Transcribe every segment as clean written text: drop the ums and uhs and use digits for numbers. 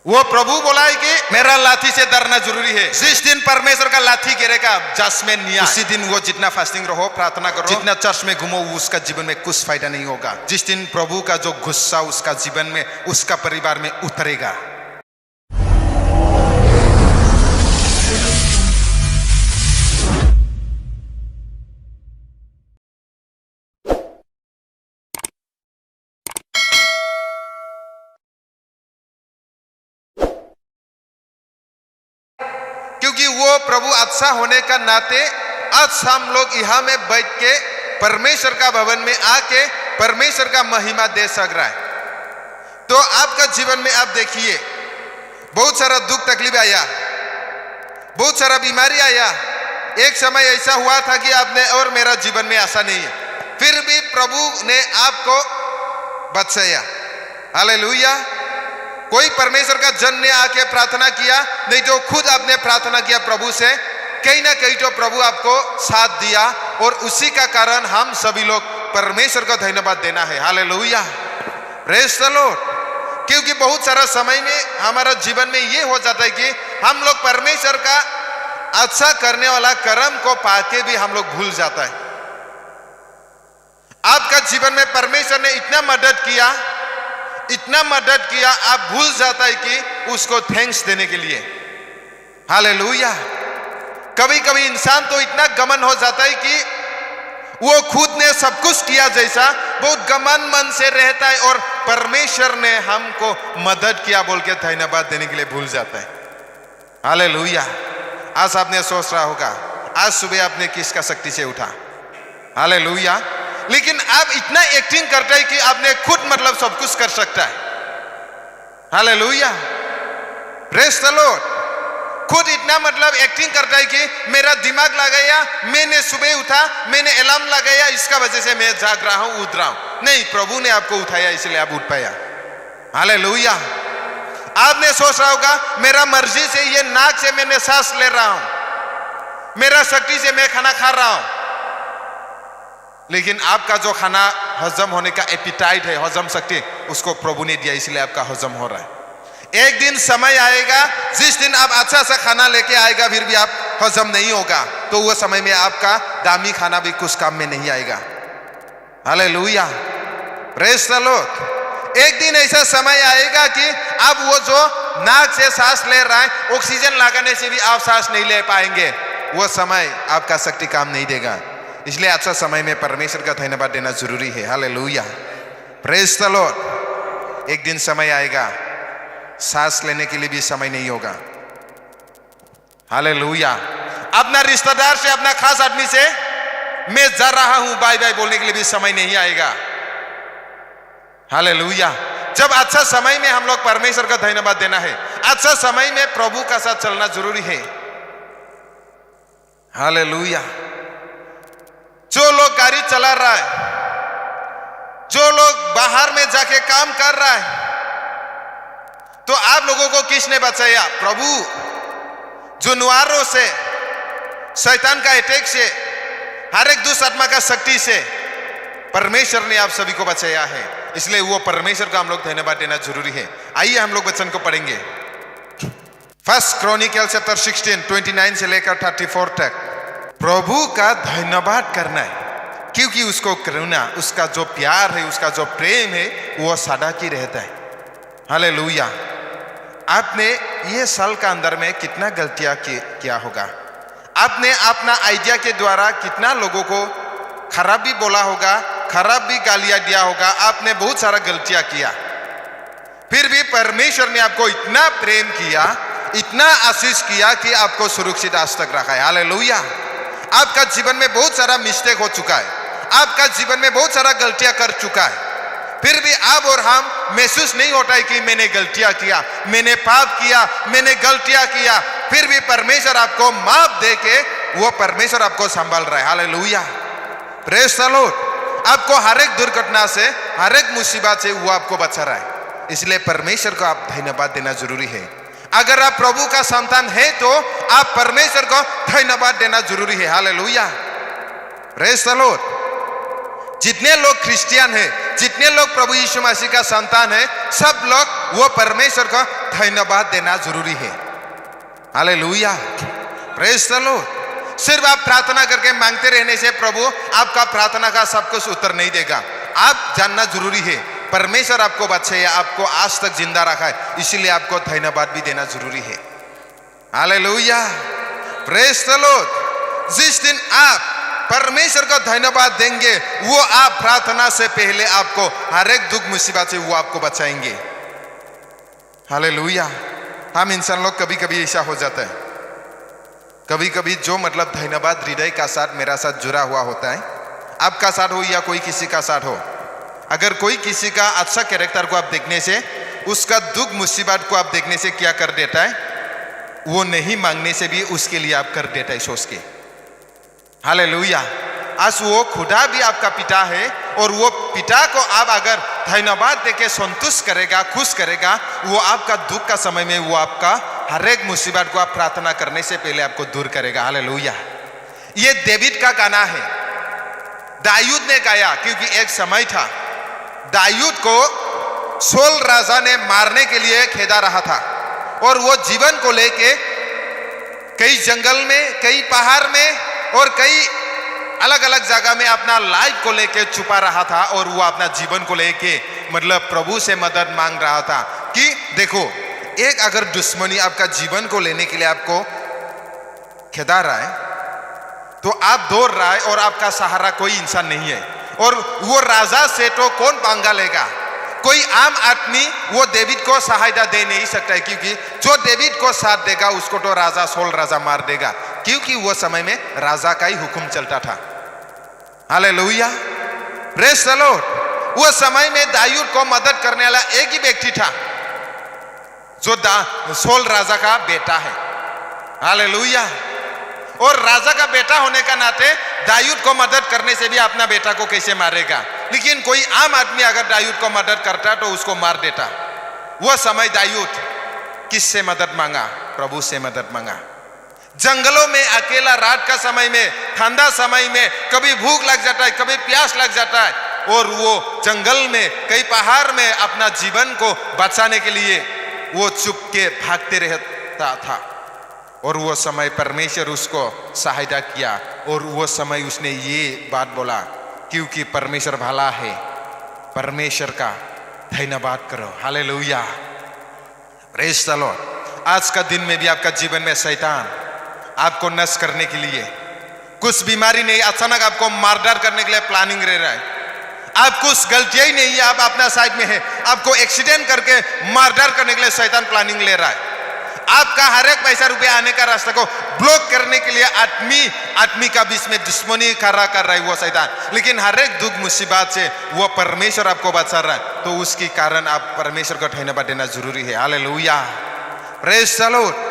वो प्रभु बोला है कि मेरा लाठी से डरना जरूरी है। जिस दिन परमेश्वर का लाठी गिरेगा जजमेंट नहीं, उसी दिन वो जितना फास्टिंग रहो, प्रार्थना करो, जितना चर्च में घूमो, उसका जीवन में कुछ फायदा नहीं होगा। जिस दिन प्रभु का जो गुस्सा उसका जीवन में, उसका परिवार में उतरेगा। क्योंकि वो प्रभु अच्छा होने का नाते आज हम लोग यहाँ में बैठ के परमेश्वर का भवन में आके परमेश्वर का महिमा दे सक रहा है। तो आपका जीवन में आप देखिए, बहुत सारा दुख तकलीफ आया, बहुत सारा बीमारी आया। एक समय ऐसा हुआ था कि आपने और मेरा जीवन में ऐसा नहीं है, फिर भी प्रभु ने आपको बचाया। हालेलुया। कोई परमेश्वर का जन ने आके प्रार्थना किया, नहीं तो खुद आपने प्रार्थना किया प्रभु से, कहीं ना कहीं तो प्रभु आपको साथ दिया और उसी का कारण हम सभी लोग परमेश्वर को धन्यवाद देना है। Hallelujah, praise the Lord. क्योंकि बहुत सारा समय में हमारा जीवन में ये हो जाता है कि हम लोग परमेश्वर का अच्छा करने वाला कर्म को पाके भी हम लोग भूल जाता है। आपका जीवन में परमेश्वर ने इतना मदद किया, इतना मदद किया, आप भूल जाता है कि उसको थैंक्स देने के लिए। हालेलुया। कभी कभी इंसान तो इतना गमन हो जाता है कि वो खुद ने सब कुछ किया जैसा बहुत गमन मन से रहता है और परमेश्वर ने हमको मदद किया बोल के धन्यवाद देने के लिए भूल जाता है। हालेलुया। आज आपने सोच रहा होगा आज सुबह आपने किसका शक्ति से उठा। हालेलुया। लेकिन आप इतना एक्टिंग करते हैं कि आपने खुद मतलब सब कुछ कर सकता है। Hallelujah, praise the Lord. खुद इतना मतलब एक्टिंग करता है कि मेरा दिमाग लगाया, मैंने सुबह उठा, मैंने अलार्म लगाया, इसका वजह से मैं जाग रहा हूं, उठ रहा हूं। नहीं, प्रभु ने आपको उठाया इसलिए आप उठ पाया। हालेलुया। आपने सोच रहा होगा मेरा मर्जी से, ये नाक से मैंने सांस ले रहा हूं, मेरा शक्ति से मैं खाना खा रहा हूं, लेकिन आपका जो खाना हजम होने का एपिटाइट है, हजम शक्ति, उसको प्रभु ने दिया इसलिए आपका हजम हो रहा है। एक दिन समय आएगा जिस दिन आप अच्छा सा खाना लेके आएगा फिर भी आप हजम नहीं होगा, तो वो समय में आपका दामी खाना भी कुछ काम में नहीं आएगा। Hallelujah, praise the Lord. एक दिन ऐसा समय आएगा कि आप वो जो नाक से सांस ले रहा है, ऑक्सीजन लगाने से भी आप सांस नहीं ले पाएंगे, वो समय आपका शक्ति काम नहीं देगा। इसलिए अच्छा समय में परमेश्वर का धन्यवाद देना जरूरी है। Hallelujah, praise the Lord. एक दिन समय आएगा सांस लेने के लिए भी समय नहीं होगा। हालेलुया। अपना रिश्तेदार से, अपना खास आदमी से मैं जा रहा हूं बाय बाय बोलने के लिए भी समय नहीं आएगा। हालेलुया। जब अच्छा समय में हम लोग परमेश्वर का धन्यवाद देना है, अच्छा समय में प्रभु का साथ चलना जरूरी है। हालेलुया। जो लोग गाड़ी चला रहा है, जो लोग बाहर में जाके काम कर रहा है, तो आप लोगों को किसने बचाया? प्रभु। जानवरों से, शैतान का अटैक से, हर एक दुष्ट आत्मा का शक्ति से परमेश्वर ने आप सभी को बचाया है। इसलिए वो परमेश्वर का हम लोग धन्यवाद देना जरूरी है। आइए हम लोग वचन को पढ़ेंगे। फर्स्ट क्रॉनिकल चैप्टर 16 29 से लेकर 34 तक। प्रभु का धन्यवाद करना है क्योंकि उसको करुणा, उसका जो प्यार है, उसका जो प्रेम है वो सदा की रहता है। हालेलुया। आपने ये साल का अंदर में कितना गलतियां किया होगा। आपने अपना आइडिया के द्वारा कितना लोगों को खराब भी बोला होगा, खराब भी गालियां दिया होगा। आपने बहुत सारा गलतियां किया, फिर भी परमेश्वर ने आपको इतना प्रेम किया, इतना आशीष किया कि आपको सुरक्षित आज तक रखा है। हालेलुया। आपका जीवन में बहुत सारा मिस्टेक हो चुका है, आपका जीवन में बहुत सारा गलतियां कर चुका है, फिर भी आप और हम महसूस नहीं होता है कि मैंने गलतियां किया, मैंने पाप किया, मैंने गलतियां किया। फिर भी परमेश्वर आपको माफ दे के वो परमेश्वर आपको संभाल रहा है। Hallelujah, praise the Lord. आपको हर एक दुर्घटना से, हर एक मुसीबत से वो आपको बचा रहा है। इसलिए परमेश्वर को आप धन्यवाद देना जरूरी है। अगर आप प्रभु का संतान है तो आप परमेश्वर को धन्यवाद देना जरूरी है। Hallelujah, praise the Lord. जितने लोग क्रिश्चियन हैं, जितने लोग प्रभु यीशु मसीह का संतान है, सब लोग वो परमेश्वर को धन्यवाद देना जरूरी है। Hallelujah, praise the Lord. सिर्फ आप प्रार्थना करके मांगते रहने से प्रभु आपका प्रार्थना का सब कुछ उत्तर नहीं देगा। आप जानना जरूरी है परमेश्वर आपको बचाए, आपको आज तक जिंदा रखा है, इसीलिए आपको धन्यवाद भी देना जरूरी है। Hallelujah, praise the Lord. जिस दिन आप परमेश्वर को धन्यवाद देंगे, वो आप प्रार्थना से पहले आपको हर एक दुख मुसीबत से वो आपको बचाएंगे। हालेलुया। हम इंसान लोग कभी कभी ऐसा हो जाता है, कभी कभी जो मतलब धन्यवाद हृदय का साथ मेरा साथ जुड़ा हुआ होता है, आपका साथ हो या कोई किसी का साथ हो, अगर कोई किसी का अच्छा कैरेक्टर को आप देखने से, उसका दुख मुसीबत को आप देखने से क्या कर देता है, वो नहीं मांगने से भी उसके लिए आप कर देता है सोच के। हालेलुया। आज वो खुदा भी आपका पिता है, और वो पिता को आप अगर धन्यवाद देके संतुष्ट करेगा, खुश करेगा, वो आपका दुख का समय में वो आपका हर एक मुसीबत को आप प्रार्थना करने से पहले आपको दूर करेगा। हालेलुया। ये डेविड का गाना है, दाऊद ने गाया, क्योंकि एक समय था दाऊद को शाऊल राजा ने मारने के लिए खेदा रहा था, और वो जीवन को लेके कई जंगल में, कई पहाड़ में और कई अलग अलग जगह में अपना लाइफ को लेके छुपा रहा था, और वो अपना जीवन को लेके मतलब प्रभु से मदद मांग रहा था कि देखो, एक अगर दुश्मनी आपका जीवन को लेने के लिए आपको खेदा रहा है, तो आप दौड़ रहा है और आपका सहारा कोई इंसान नहीं है, और वो राजा से तो कौन पंगा लेगा? कोई आम आदमी वो डेविड को सहायता दे नहीं सकता है, क्योंकि जो डेविड को साथ देगा उसको तो राजा शाऊल राजा मार देगा, क्योंकि वो समय में राजा का ही हुक्म चलता था। Hallelujah, praise the Lord. वो समय में दाऊद को मदद करने वाला एक ही व्यक्ति था, जो शाऊल राजा का बेटा है। हालेलुया। और राजा का बेटा होने का नाते दाऊद को मदद करने से भी अपना बेटा को कैसे मारेगा, लेकिन कोई आम आदमी अगर दाऊद को मदद करता तो उसको मार देता। वह समय दाऊद किससे मदद मांगा? प्रभु से मदद मांगा। जंगलों में अकेला, रात का समय में, ठंडा समय में, कभी भूख लग जाता है, कभी प्यास लग जाता है, और वो जंगल में, कई पहाड़ में अपना जीवन को बचाने के लिए वो चुप के भागते रहता था, और वो समय परमेश्वर उसको सहायता किया, और वो समय उसने ये बात बोला, क्योंकि परमेश्वर भला है, परमेश्वर का धन्यवाद करो। Hallelujah, praise the Lord. आज का दिन में भी आपका जीवन में शैतान आपको नष्ट करने के लिए, कुछ बीमारी नहीं, अचानक आपको मारदार करने के लिए प्लानिंग रह रहा है, आप कुछ गलतियां ही नहीं है, आप अपना साइड में है, आपको एक्सीडेंट करके मारदार करने के लिए शैतान प्लानिंग ले रहा है, आपका हर एक पैसा रुपया आने का रास्ता को ब्लॉक करने के लिए आदमी का बीच में दुश्मनी खड़ा कर रहा है वो शैतान, लेकिन हर एक दुख मुसीबत से वो परमेश्वर आपको बचा रहा है, तो उसके कारण आप परमेश्वर को धन्यवाद देना जरूरी है। Hallelujah, praise the Lord.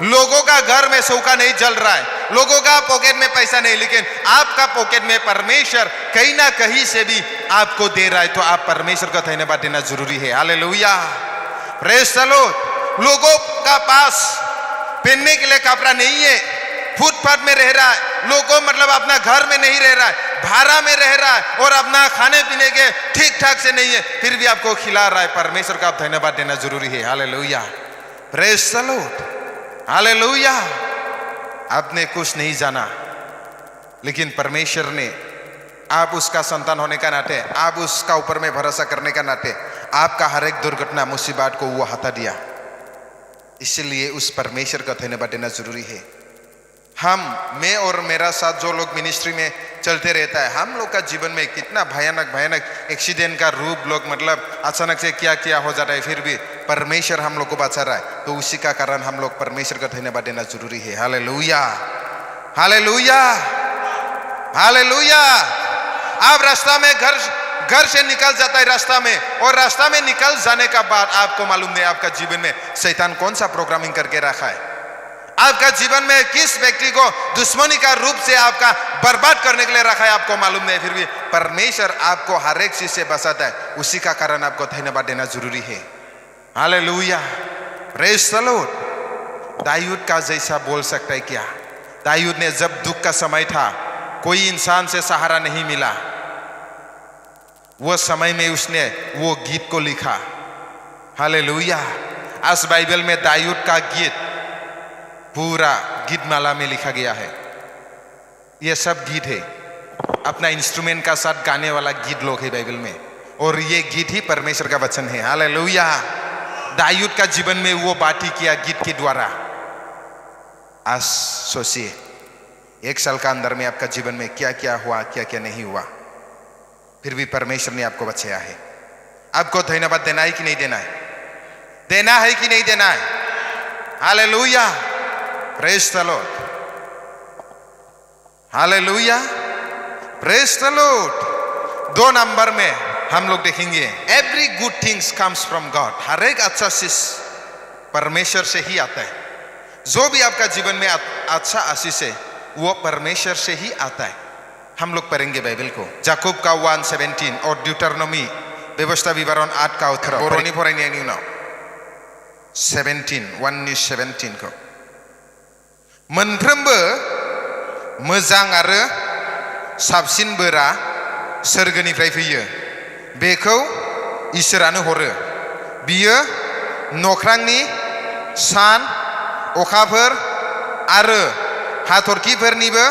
लोगों का घर में चौका नहीं जल रहा है, लोगों का पॉकेट में पैसा नहीं, लेकिन आपका पॉकेट में परमेश्वर कहीं ना कहीं से भी आपको दे रहा है, तो आप परमेश्वर का धन्यवाद देना जरूरी है। Hallelujah, praise the Lord. लोगों का पास पहनने के लिए कपड़ा नहीं है, फुटपाथ में रह रहा है, लोगों मतलब अपना घर में नहीं रह रहा है, भाड़ा में रह रहा है, और अपना खाने पीने के ठीक ठाक से नहीं है, फिर भी आपको खिला रहा है, परमेश्वर का आप धन्यवाद देना जरूरी है। Hallelujah, praise the Lord. Hallelujah. आपने कुछ नहीं जाना, लेकिन परमेश्वर ने, आप उसका संतान होने का नाते, आप उसका ऊपर में भरोसा करने का नाते, आपका हर एक दुर्घटना मुसीबत को वो हटा दिया, इसलिए उस परमेश्वर का धन्यवाद देना जरूरी है। मैं और मेरा साथ जो लोग मिनिस्ट्री में चलते रहता है, हम लोग का जीवन में कितना भयानक एक्सीडेंट का रूप लोग मतलब अचानक से क्या हो जाता है, फिर भी परमेश्वर हम लोग को बचा रहा है, तो उसी का कारण हम लोग परमेश्वर का धन्यवाद देना जरूरी है। Hallelujah, hallelujah, hallelujah. आप रास्ता में घर से निकल जाता है रास्ता में, और रास्ता में निकल जाने का बाद आपको मालूम नहीं आपका जीवन में शैतान कौन सा प्रोग्रामिंग करके रखा है, आपका जीवन में किस व्यक्ति को दुश्मनी का रूप से आपका बर्बाद करने के लिए रखा है, आपको मालूम नहीं, फिर भी परमेश्वर आपको हर एक चीज से बचाता है, उसी का कारण आपको धन्यवाद देना जरूरी है। Hallelujah, praise the lord. दाऊद का जैसा बोल सकता है क्या? दाऊद ने जब दुख का समय था, कोई इंसान से सहारा नहीं मिला, वो समय में उसने वो गीत को लिखा। हालेलुया। आज बाइबल में दाऊद का गीत पूरा गीत माला में लिखा गया है। ये सब गीत है, अपना इंस्ट्रूमेंट का साथ गाने वाला गीत लोग है बाइबल में, और ये गीत ही परमेश्वर का वचन है। हालेलुया। दाऊद का जीवन में वो बात ही किया गीत के द्वारा। आज सोचिए 1 साल का अंदर में आपका जीवन में क्या क्या हुआ, क्या क्या नहीं हुआ, फिर भी परमेश्वर ने आपको बचाया है। आपको धन्यवाद देना है कि नहीं देना है? देना है कि नहीं देना है? Hallelujah. Praise the Lord. Hallelujah. Praise the Lord. 2 number में हम लोग देखेंगे every good things comes from God. हर एक अच्छा चीज परमेश्वर से ही आता है। जो भी आपका जीवन में अच्छा आशीष है वो परमेश्वर से ही आता है। हम लोग पढ़ेंगे बाइबल को, याकूब का 1:17 और ड्यूटरनोमी व्यवस्था विवरण 8 का 18 बर'नि फरायनायनि उनाव 1:17 को मोनफ्रोमबो मोजां आरो साबसिन बोरा सोरगोनिफ्राय फैयो, बेखौ इसोरानो हरो। बियो नख्रांनि सान अखाफोर आरो हाथरखिफोरनिबो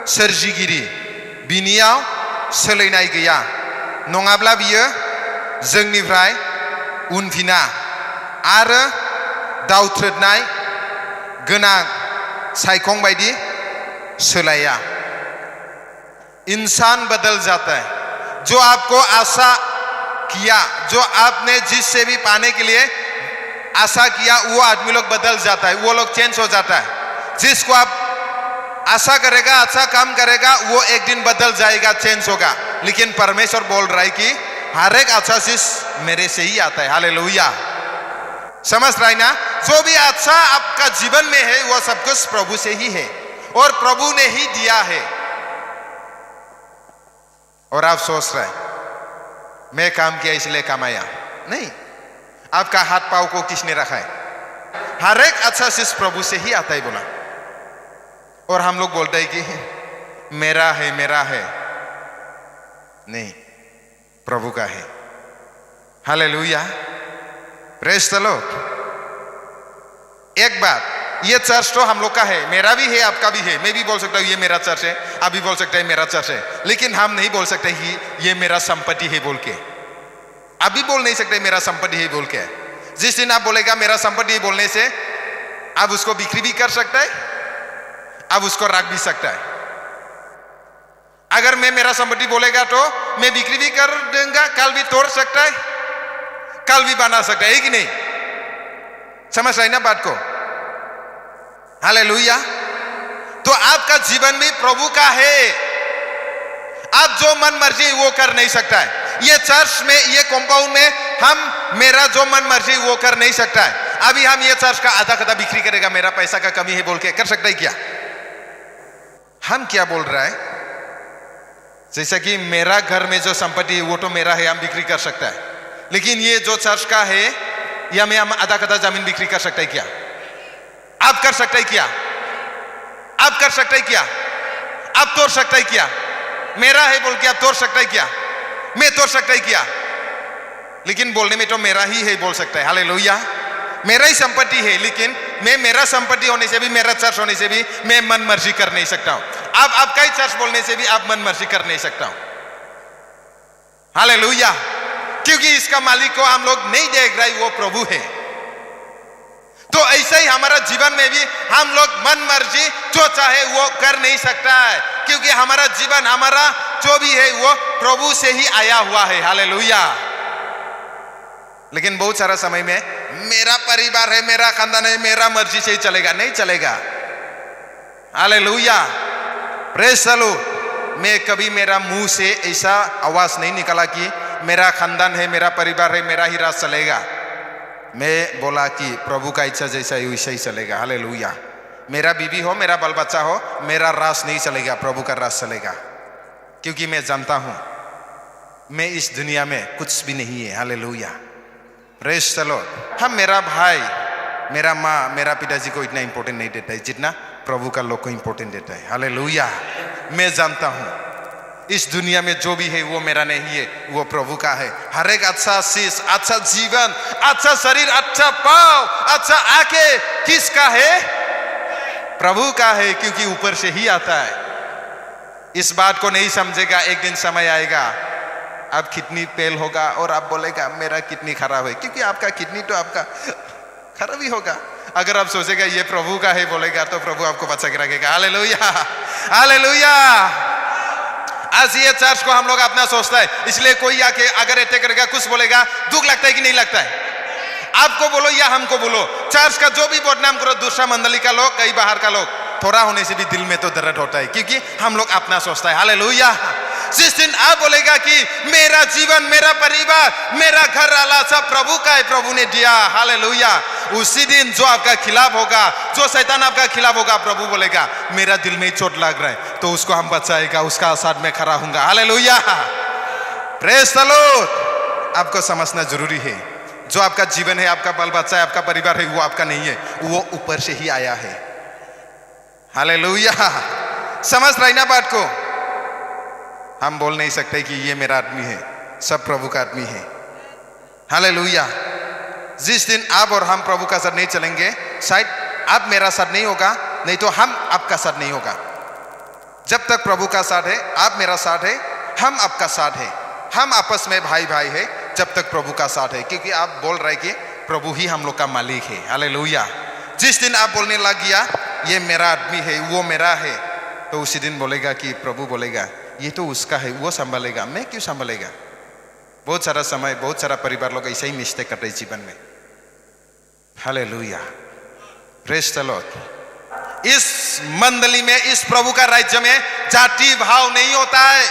सोरजिगिरि। बिनियाव सोलायनाय गैया, नङाब्ला बियो जोंनिफ्राय उनफिना आरो दावथ्रोदनाय गोनां सायखं बायदि सोलाया। इंसान बदल जाता है। जो आपको आशा किया, जो आपने जिससे भी पाने के लिए आशा किया, वो आदमी लोग बदल जाता है, वो लोग चेंज हो जाता है। जिसको आप आशा करेगा, अच्छा काम करेगा, वो एक दिन बदल जाएगा, चेंज होगा। लेकिन परमेश्वर बोल रहा है कि हर एक अच्छा चीज मेरे से ही आता है। हालेलुया। समझ रहा है ना? जो भी अच्छा आपका जीवन में है वो सब कुछ प्रभु से ही है और प्रभु ने ही दिया है। और आप सोच रहे हैं मैं काम किया इसलिए कमाया, नहीं। आपका हाथ पांव को किसने रखा है? हर एक अच्छा चीज प्रभु से ही आता है बोला। और हम लोग बोलते हैं कि मेरा है, मेरा है, नहीं, प्रभु का है। हालेलुया। Praise the Lord. एक बात, ये चर्च तो हम लोग का है, मेरा भी है, आपका भी है। मैं भी बोल सकता हूँ ये मेरा चर्च है, आप भी बोल सकते हैं मेरा चर्च है। लेकिन हम नहीं बोल सकते कि ये मेरा संपत्ति है बोल के। आप भी बोल नहीं सकते मेरा संपत्ति है बोल के। जिस दिन आप बोलेगा मेरा संपत्ति है बोलने से, आप उसको बिक्री भी कर सकता है, आप उसको रख भी सकता है। अगर मैं मेरा संपत्ति बोलेगा तो मैं बिक्री भी कर दूंगा, कल भी तोड़ सकता है, कल भी बना सकता है कि नहीं? समझ रहे ना बात को? हालेलुया। तो आपका जीवन भी प्रभु का है। आप जो मन मर्जी वो कर नहीं सकता है। ये चर्च में, ये कंपाउंड में हम मेरा जो मन मर्जी वो कर नहीं सकता है। अभी हम ये चर्च का आधा कदा बिक्री करेगा, मेरा पैसा का कमी है बोल के कर सकता है क्या? हम क्या बोल रहा है? जैसा कि मेरा घर में जो संपत्ति है वो तो मेरा है, हम बिक्री कर सकता है। लेकिन ये जो चर्च का है, या में हम आधा कदा जमीन बिक्री कर सकते हैं क्या? आप कर सकते हैं क्या? आप कर सकते हैं क्या? आप तोड़ सकते हैं क्या? मेरा है बोल के आप तोड़ सकते हैं क्या? मैं तोड़ सकता है क्या? लेकिन बोलने में तो मेरा ही है बोल सकता है। हालेलुया। मेरा ही संपत्ति है, लेकिन मैं मेरा संपत्ति होने से भी, मेरा चर्च होने से भी मैं मन मर्जी कर नहीं सकता हूं। आप आपका ही चर्च बोलने से भी आप मन मर्जी कर नहीं सकता हूं। हालेलुया। क्योंकि इसका मालिक को हम लोग नहीं देख रहे, वो प्रभु है। तो ऐसे ही हमारा जीवन में भी हम लोग मन मर्जी जो चाहे वो कर नहीं सकता है, क्योंकि हमारा जीवन, हमारा जो भी है वो प्रभु से ही आया हुआ है। हालेलुया। लेकिन बहुत सारा समय में मेरा परिवार है, मेरा खानदान है, मेरा मर्जी से ही चलेगा, नहीं चलेगा। हालेलुया। Praise the Lord. मैं कभी मेरा मुंह से ऐसा आवाज नहीं निकाला कि मेरा खानदान है, मेरा परिवार है, मेरा ही राज चलेगा। मैं बोला कि प्रभु का इच्छा जैसा है वैसा ही चलेगा। हालेलुया। मेरा बीवी हो, मेरा बाल बच्चा हो, मेरा राज नहीं चलेगा, प्रभु का राज चलेगा। क्योंकि मैं जानता हूं मैं इस दुनिया में कुछ भी नहीं है। हालेलुया। Praise the Lord. हम, मेरा भाई, मेरा माँ, मेरा पिताजी को इतना इंपॉर्टेंट नहीं देता है जितना प्रभु का लोग को इंपॉर्टेंट देता है। हालेलुया। मैं जानता हूं इस दुनिया में जो भी है वो मेरा नहीं है, वो प्रभु का है। हर एक अच्छा आशीष, अच्छा जीवन, अच्छा शरीर, अच्छा पाँव, अच्छा आंखें किसका है? प्रभु का है, क्योंकि ऊपर से ही आता है। इस बात को नहीं समझेगा, एक दिन समय आएगा आप किडनी फेल होगा और आप बोलेगा मेरा किडनी खराब है, क्योंकि आपका किडनी तो आपका खराब ही होगा। अगर आप सोचेगा ये प्रभु का है बोलेगा तो प्रभु आपको बचा के रखेगा। Hallelujah, hallelujah. आज ये चर्च को हम लोग अपना सोचता है, इसलिए कोई आके अगर अटैक करेगा कुछ बोलेगा, दुख लगता है कि नहीं लगता है? आपको बोलो या हमको बोलो, चर्च का जो भी बदनाम करो, दूसरा मंडली का लोग, कई बाहर का लोग, थोड़ा होने से भी दिल में तो दर्द होता है, क्योंकि हम लोग अपना सोचता है। हालेलुया। जिस दिन आप बोलेगा कि मेरा जीवन, मेरा परिवार, मेरा घर वाला सब प्रभु का है, प्रभु ने दिया, हालेलुया, उसी दिन जो आपका खिलाफ होगा, जो शैतान आपका खिलाफ होगा, प्रभु बोलेगा मेरा दिल में चोट लग रहा है तो उसको हम बचाएगा, उसका साथ में खड़ा हूंगा। Hallelujah, praise the Lord. आपको समझना जरूरी है, जो आपका जीवन है, आपका बाल बच्चा है, आपका परिवार है, वो आपका नहीं है, वो ऊपर से ही आया है। हालेलुया, समझ रही ना बात को? हम बोल नहीं सकते कि ये मेरा आदमी है, सब प्रभु का आदमी है। हालेलुया। जिस दिन आप और हम प्रभु का साथ नहीं चलेंगे, शायद आप मेरा साथ नहीं होगा, नहीं तो हम आपका साथ नहीं होगा। जब तक प्रभु का साथ है, आप मेरा साथ है, हम आपका साथ है, हम आपस में भाई भाई है, जब तक प्रभु का साथ है, क्योंकि आप बोल रहे कि प्रभु ही हम लोग का मालिक है। हालेलुया। जिस दिन आप बोलने लग गया ये मेरा आदमी है, वो मेरा है, तो उसी दिन बोलेगा कि प्रभु बोलेगा ये तो उसका है, वो संभालेगा, मैं क्यों संभालेगा? बहुत सारा समय, बहुत सारा परिवार लोग ऐसे ही मिस्टेक करते हैं जीवन में। Hallelujah, praise the Lord. इस मंडली में, इस प्रभु का राज्य में जाति भाव नहीं होता है,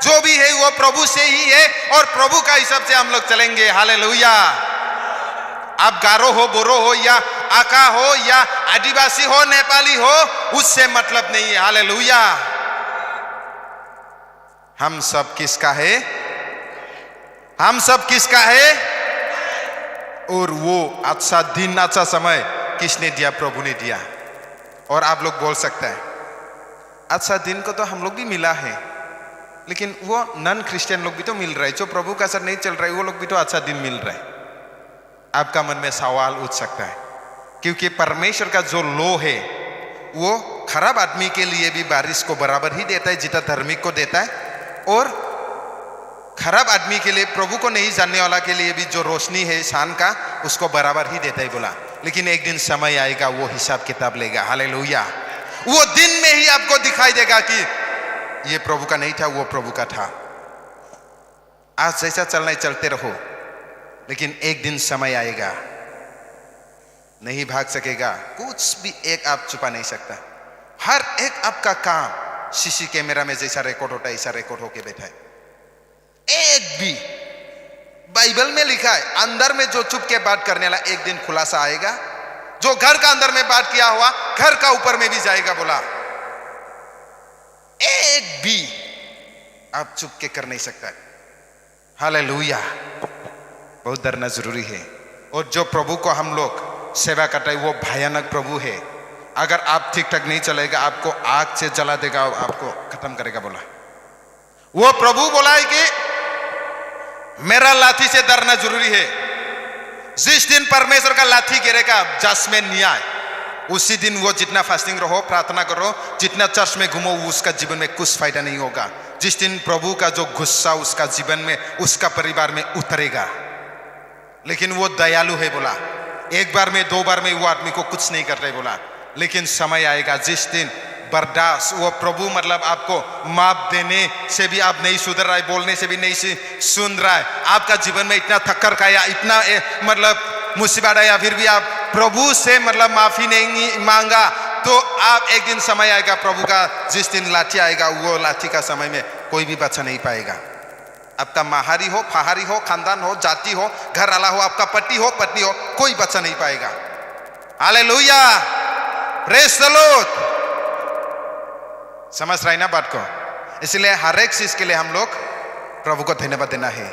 जो भी है वो प्रभु से ही है और प्रभु का हिसाब से हम लोग चलेंगे। हालेलुया। आप गारो हो, बोरो हो, या आका हो, या आदिवासी हो, नेपाली हो, उससे मतलब नहीं है। हालेलुया। हम सब किसका है? हम सब किसका है? और वो अच्छा दिन, अच्छा समय किसने दिया? प्रभु ने दिया। और आप लोग बोल सकते हैं अच्छा दिन को तो हम लोग भी मिला है, लेकिन वो नॉन क्रिश्चियन लोग भी तो मिल रहे हैं, जो प्रभु का साथ नहीं चल रहे, वो लोग भी तो अच्छा दिन मिल रहे हैं। आपका मन में सवाल उठ सकता है, क्योंकि परमेश्वर का जो लो है वो खराब आदमी के लिए भी बारिश को बराबर ही देता है जितना धार्मिक को देता है, और खराब आदमी के लिए, प्रभु को नहीं जानने वाला के लिए भी जो रोशनी है शान का, उसको बराबर ही देता है बोला। लेकिन एक दिन समय आएगा वो हिसाब किताब लेगा। हालेलुया। वो दिन में ही आपको दिखाई देगा कि ये प्रभु का नहीं था, वो प्रभु का था। आज जैसा चलना है चलते रहो, लेकिन एक दिन समय आएगा, नहीं भाग सकेगा, कुछ भी एक आप छुपा नहीं सकता। हर एक आपका काम सीसी कैमरा में जैसा रिकॉर्ड होता है, ऐसा रिकॉर्ड होके बैठा है। एक भी, बाइबल में लिखा है अंदर में जो चुप के बात करने वाला एक दिन खुलासा आएगा। जो घर का अंदर में बात किया हुआ घर का ऊपर में भी जाएगा बोला। एक भी आप चुप के कर नहीं सकता। हालेलुया। बहुत डरना जरूरी है। और जो प्रभु को हम लोग सेवा करते हैं वो भयानक प्रभु है। अगर आप ठीक ठाक नहीं चलेगा आपको आग से जला देगा, आपको खत्म करेगा बोला। वो प्रभु बोला है कि मेरा लाठी से डरना जरूरी है। जिस दिन परमेश्वर का लाठी गिरेगा जज में न्याय, उसी दिन वो जितना फास्टिंग रहो, प्रार्थना करो, जितना चर्च में घूमो, उसका जीवन में कुछ फायदा नहीं होगा। जिस दिन प्रभु का जो गुस्सा उसका जीवन में, उसका परिवार में उतरेगा। लेकिन वो दयालु है बोला, एक बार में दो बार में वो आदमी को कुछ नहीं कर रहे बोला। लेकिन समय आएगा जिस दिन बर्दाश्त, वो प्रभु मतलब आपको माफ देने से भी आप नहीं सुधर रहा है, बोलने से भी नहीं सुन रहा है, आपका जीवन में इतना थक्कर खाया, इतना मतलब मुसीबत आया, फिर भी आप प्रभु से मतलब माफी नहीं मांगा, तो आप एक दिन समय आएगा प्रभु का, जिस दिन लाठी आएगा, वो लाठी का समय में कोई भी बचा नहीं पाएगा। आपका माहारी हो, फाहारी हो, खानदान हो, जाति हो, घर वाला हो, आपका पति हो, पत्नी हो, कोई बचा नहीं पाएगा। Hallelujah, praise the Lord. समझ रहे ना बात को? इसलिए हर एक चीज के लिए हम लोग प्रभु को धन्यवाद देना है।